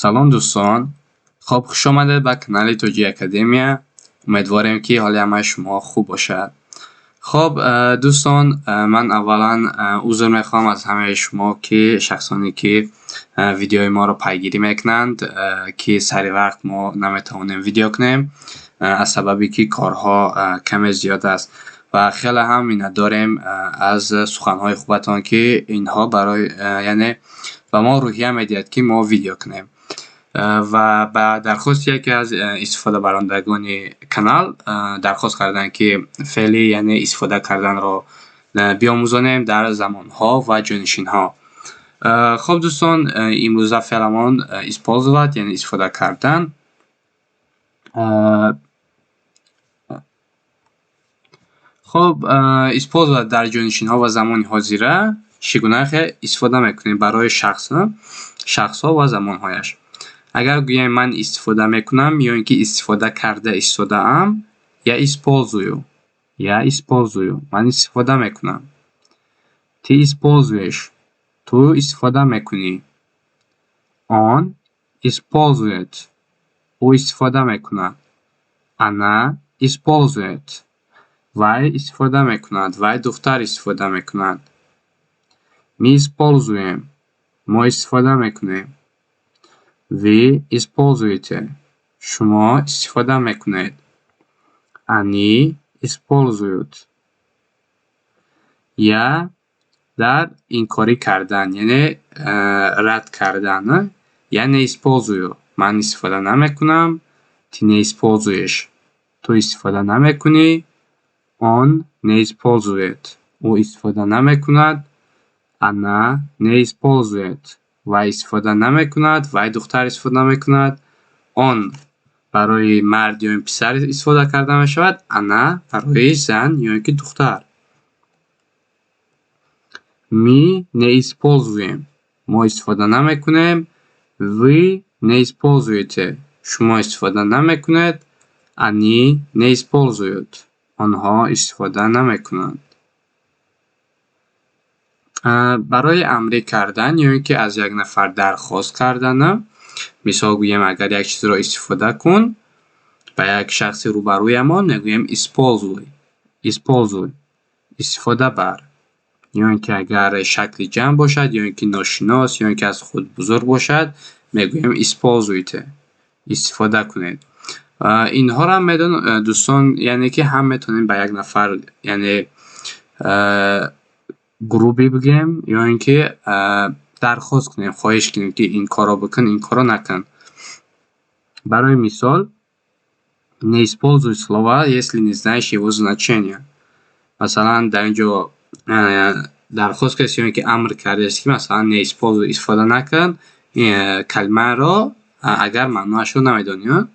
سلام دوستان، خب خوش آمدید به کانال توجی اکادمیا. امیدواریم که حال همه شما خوب باشد. خب دوستان، من اولا عذر میخوام از همه شما که شخصانی که ویدیوی ما رو پیگیری میکنند که سری وقت ما نمیتونیم ویدیو کنیم از سببی که کارها کم زیاد است و خیلی هم منت داریم از سخنهای خوبتان که اینها برای یعنی و ما روحیه میدهد که ما ویدیو کنیم و با درخواست یکی از استفاده برندگان کانال درخواست کردن که فعلی یعنی استفاده کردن را بیاموزانیم در زمان ها و جانشین ها. خب دوستان، امروزه فعلمان использовать یعنی استفاده کردن. خب использовать در جانشین ها و زمان حاضره چگونه استفاده میکنیم برای شخص ها و زمان هایش. اگر گویم من استفاده میکنم یا اینکه استفاده کرده استفاده ام یا использую من استفاده میکنم. ты используешь تو استفاده میکنی. он использует او استفاده میکند. она использует وی استفاده میکند. وی دختر استفاده میکند. мы используем ما استفاده میکنیم. вы используете شما استفاده میکنید. они используют یا در انکاری کردن یعنی رد کردن یعنی использую من استفاده نمیکنم. ты не используешь تو استفاده نمیکنی. он не использует او استفاده نمیکند. она не использует وی استفاده نمیکند. وی دختر استفاده میکند. آن برای مرد یا پسر استفاده کرده می شود. انا برای زن یا اینکه دختر. ми не используем ما استفاده نمیکنیم. вы не используете شما استفاده نمیکنید. они не используют آنها استفاده نمیکنند. برای امر کردن یا اینکه از یک نفر درخواست کردن، مثال گویم اگر یک چیز را استفاده کن به یک شخص روبروی ما میگویم используй استفاده بر. یا اینکه اگر شکل جمع باشد یا اینکه ناشناس یا اینکه از خود بزرگ باشد میگویم используйте استفاده کنید. اینها را میدون دوستان یعنی که هم میتونیم به یک نفر یعنی گروهی بگیم یا اینکه درخواست کنیم، خواهش کنیم که این کارو بکن این کارو نکن. برای مثال не используй слова если не знаешь его значения. مثلا در اینجا درخواست کسی که امر کرده است که مثلا не используй استفاده نکن این کلمه را اگر معنیش رو نمیدونی.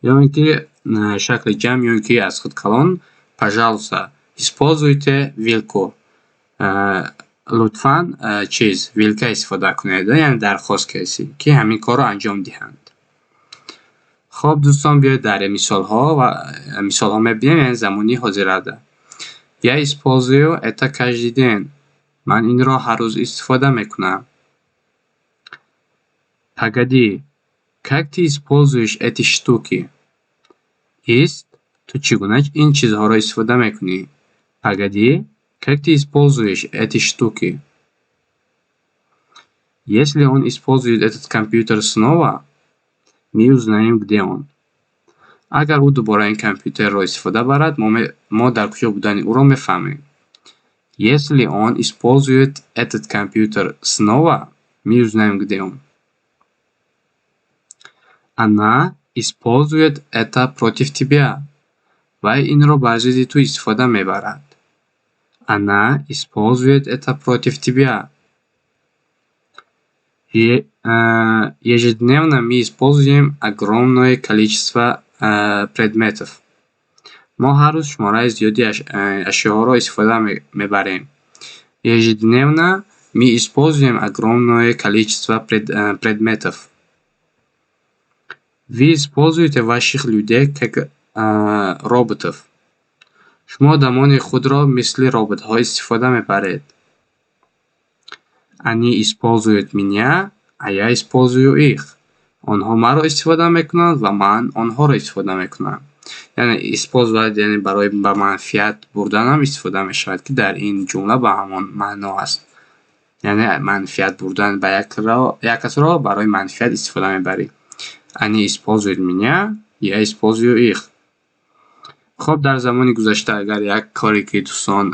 یا اینکه شکل جمع یا اینکه از خود کلان пожалуйста используйте вилку لطفاً چیز ویلکا استفاده کنید یعنی درخواست کسی که همین کار رو انجام دهند. خب دوستان بیاید در مثال ها میبینیم یعنی زمانی حاضره ده. я использую это каждый день من این را هر روز استفاده میکنم. погоди как ты используешь эти штуки است تو چگونه این چیزها را استفاده میکنی. pогоди как ты используешь эти штуки. Если он использует этот компьютер снова, мы узнаем, где он. اگر او دوباره این کامپیوتر را استفاده برد ما در کجا بودن او را میفهمیم. Если он использует этот компьютер снова, мы узнаем, где он. Она использует это против тебя. وی این را بر ضد تو استفاده میبرد. Она использует это против тебя. Ежедневно мы используем огромное количество предметов. ما هر روز شماره زیادی اشیاء را استفاده میبریم. Ежедневно мы используем огромное количество предметов. Вы используете ваших людей как роботов. شما دمان خود را مثل رابط ها استفاده میبرید. Они используют меня, а я использую их. онҳо маро истифода мекунанд ва ман онҳоро истифода мекунам. яъне использовать яъне барои ба манфиат бурдан ҳам истифода мешавад, ки дар ин ҷумла ба ҳамон маъно аст. яъне манфиат бурдан ба як касро барои манфиат истифода мебарӣ. Они используют меня, я использую их. хоб дар замони гузашта агар як коре ки дӯстон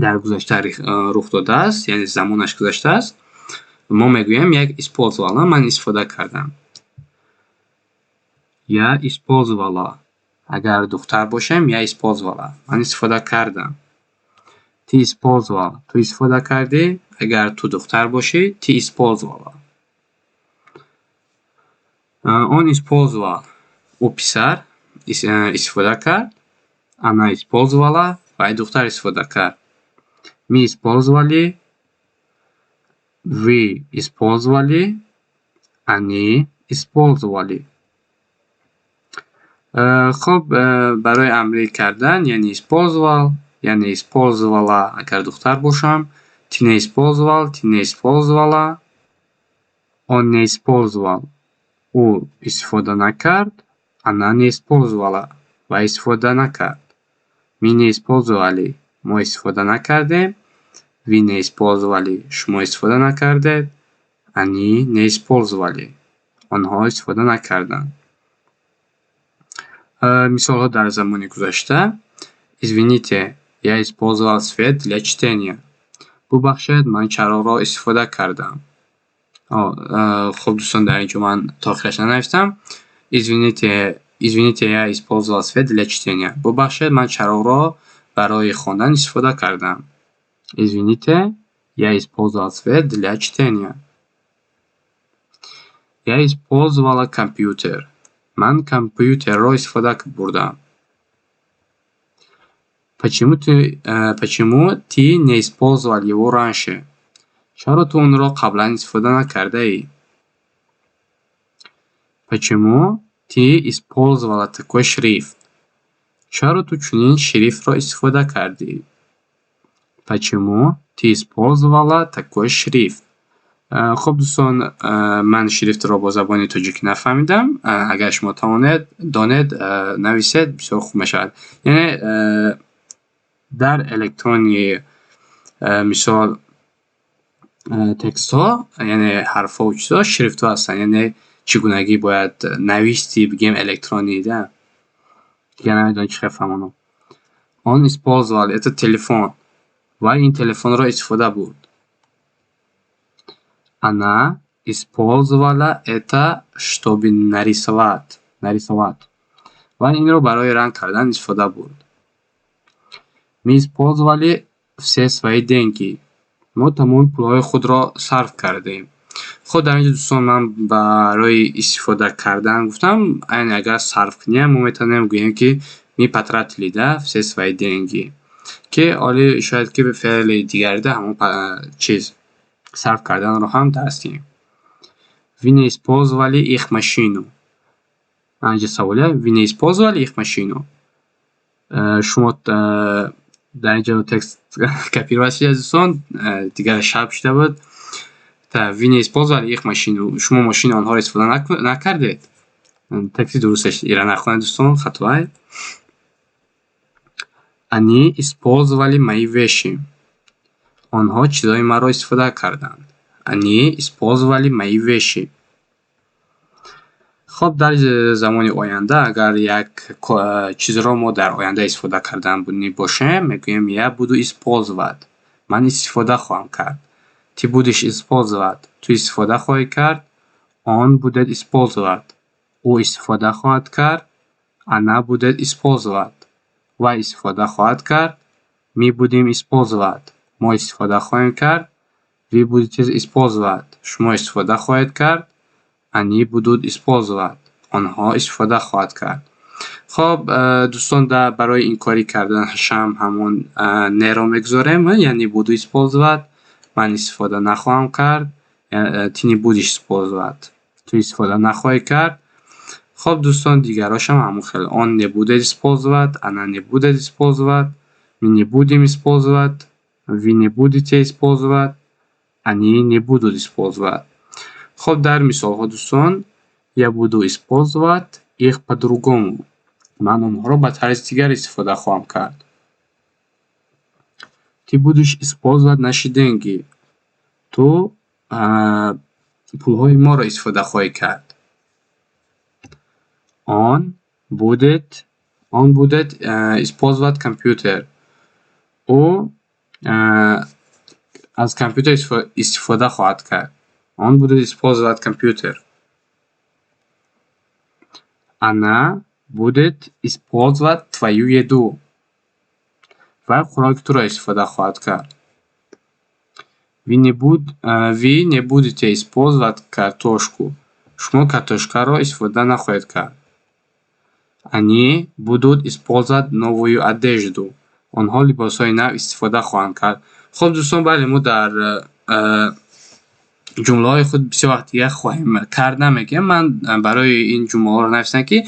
дар гузашта рух додааст, яъне замонаш гузаштааст, мо мегӯем як использовала, ман истифода кардам. Я использовала. Агар духтар бошем, я использовала. Ман истифода кардам. Ти использовал. Ту истифода кардӣ. Агар ту духтар бошӣ, ти использовала. Он использовал. Ӯ писар истифода кард. Она использовала. Вай духтар истифода кард. Мы использовали. Вы использовали. Они использовали. хоб барои амрӣ кардан, яъне использовал, яъне использовала агар духтар бошам, ти не использовал, ти не использовала, он не использовал, ӯ истифода накард, она не использовала, ва истифода накард. Мы не использовали, мо истифода накардем, вы не использовали, шумо истифода накардед, они не использовали, онҳо истифода накарданд. Мисолҳо дар замони гузашта. Извините, я использовал свет для чтения. Бубахшед, ман чароғро истифода кардам. Хуб дӯстон, дар ин ҷо ман то охираш нанавистам. Извините, я использовал свет для чтения. Бубахшед, ман чароғро барои хондан истифода кардам. Извините, я использовал свет для чтения. Я использовала компьютер. Ман компьютерро истифода бурдам. Почему ты не использовал его раньше? Чаро ту онро қаблан истифода накардаӣ? Почему ты использовала такой шрифт? Чаро ту чунин шрифтро истифода кардӣ? Почему ты использовала такой шрифт? хуб дӯстон, ман шрифтро бо забони тоҷикӣ нафаҳмидам. Агар шумо донед нависед, бисёр хуб мешавад. яъне дар электрони мисол текстҳо, яъне ҳарфҳо ва чизҳо шрифтҳо ҳастанд. яъне чӣ гунагӣ бояд нависти бигем электронии да. Дигар намедонам чӣ хел фаҳмонам. Он использовал это телефон. Вай ин телефонро истифода бурд. Она использовала это, чтобы нарисовать. Вай инро барои ранг кардан истифода бурд. Мы использовали все свои деньги. мо тамоми пулҳои худро сарф кардем. хуб дар ин ҷо дӯстон, ман барои истифода кардан гуфтам. Яъне агар сарф кунем, мо метавонем гӯем ки мы потратили, да, все свои деньги. Ки оли шояд ки феъли дигари да ҳамон чиз сарф карданро ҳам дастем. Вы не использовали их машину. Анҷа саволия. Вы не использовали их машину. шумо дар ин ҷо текст копировать шуда дӯстон, дигар шаб шуда буд. Вы не использовали их машину. Шумо машини онҳоро истифода накардед. Тексти дурусташ ира нахонед дӯстон, хатоае. Они использовали мои вещи. онҳо чизҳои маро истифода карданд. Они использовали мои вещи. хоб дар замони оянда, агар як чизро мо дар оянда истифода кардан бошем, мегӯем я буду использовать. Ман истифода хоҳам кард. Ти будеш использовать. Ту истифода хоҳӣ кард. Он будет использовать. ӯ истифода хоҳад кард. Она будет использовать. вай истифода хоҳад кард. Мы будем использовать. мо истифода хоҳем кард. Вы будете использовать. шумо истифода хоҳед кард. Они будут использовать. онҳо истифода хоҳад кард. хоб дӯстон, барои инкорӣ карданашам ҳамон неро мегузорем, яъне буду использовать. ман истифода нахоҳам кард. Ти не будеш использовать. ту истифода нахоҳӣ кард. хоб дӯстон, дигарошам ҳамон хел. Он не будет использовать. Она не будет использовать. Мы не будем использовать. Вы не будете использовать. Они не будут использовать. خب در مثال‌ها دوستان я буду использовать их по-другому. من اونها رو به طرز دیگر استفاده خواهم کرد. Ты будешь использовать наши деньги. تو پولهای ما رو استفاده خواهی کرد. Он будет использовать компьютер. او از کامپیوتر استفاده خواهد کرد. Он будет использовать компьютер. Она будет использовать твою еду. و خوراک تو را استفاده خواهد کرد. Вы не будете использовать картошку. شما картошка را استفاده نخواهید کرد. Они будут использовать новую одежду. آنها لباسهای نو استفاده خواهند کرد. خب دوستان بله ما در جمله های خود بسیار وقت دیگه خواهیم کرد نمیگم. من برای این جمله ها رو نوشتم که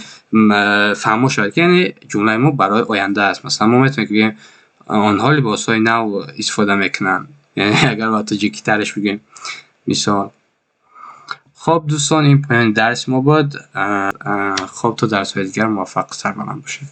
فهمو شد که یعنی جمله ما برای آینده است. مثلا ما میتونیم که بگیم آنها لباس های نو استفاده میکنن، یعنی اگر با تاجیکی ترش بگیم مثال. خب دوستان این پایان درس ما بود. خب تا درس های دیگر موفق سربلند باشید.